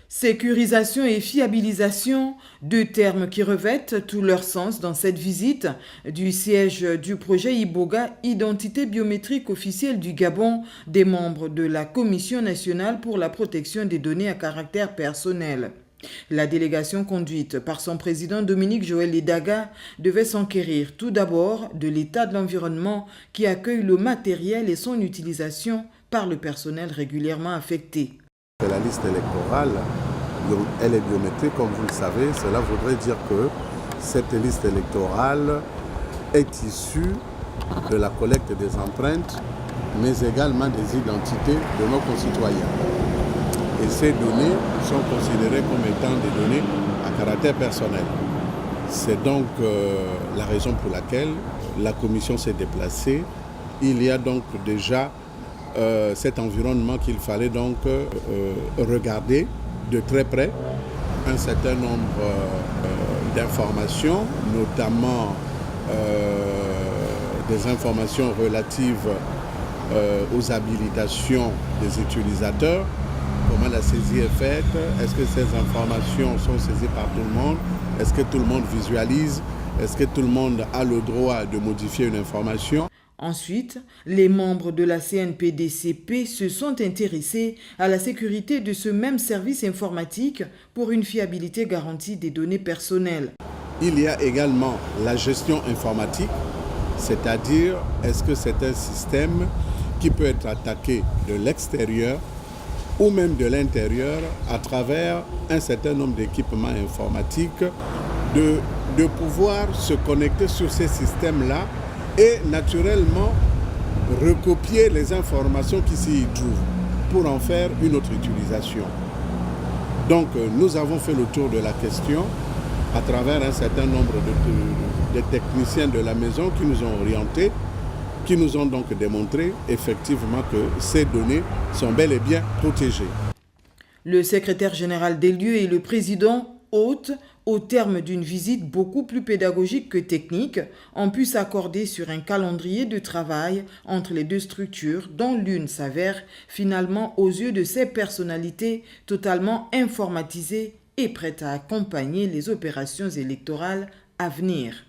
Sécurisation et fiabilisation, deux termes qui revêtent tout leur sens dans cette visite du siège du projet Iboga, identité biométrique officielle du Gabon, des membres de la Commission nationale pour la protection des données à caractère personnel. La délégation conduite par son président Dominique Joël Edaga devait s'enquérir tout d'abord de l'état de l'environnement qui accueille le matériel et son utilisation par le personnel régulièrement affecté. La liste électorale, elle est biométrique, comme vous le savez. Cela voudrait dire que cette liste électorale est issue de la collecte des empreintes, mais également des identités de nos concitoyens. Et ces données sont considérées comme étant des données à caractère personnel. C'est donc la raison pour laquelle la commission s'est déplacée. Il y a donc déjà cet environnement qu'il fallait donc regarder de très près. Un certain nombre d'informations, notamment des informations relatives aux habilitations des utilisateurs, comment la saisie est faite, est-ce que ces informations sont saisies par tout le monde, est-ce que tout le monde visualise, est-ce que tout le monde a le droit de modifier une information. Ensuite, les membres de la CNPDCP se sont intéressés à la sécurité de ce même service informatique pour une fiabilité garantie des données personnelles. Il y a également la gestion informatique, c'est-à-dire est-ce que c'est un système qui peut être attaqué de l'extérieur ou même de l'intérieur à travers un certain nombre d'équipements informatiques, de pouvoir se connecter sur ces systèmes-là et naturellement recopier les informations qui s'y trouvent pour en faire une autre utilisation. Donc nous avons fait le tour de la question à travers un certain nombre de techniciens de la maison qui nous ont orientés, qui nous ont donc démontré effectivement que ces données sont bel et bien protégées. Le secrétaire général des lieux et le président hôte, au terme d'une visite beaucoup plus pédagogique que technique, ont pu s'accorder sur un calendrier de travail entre les deux structures dont l'une s'avère finalement aux yeux de ces personnalités totalement informatisée et prête à accompagner les opérations électorales à venir.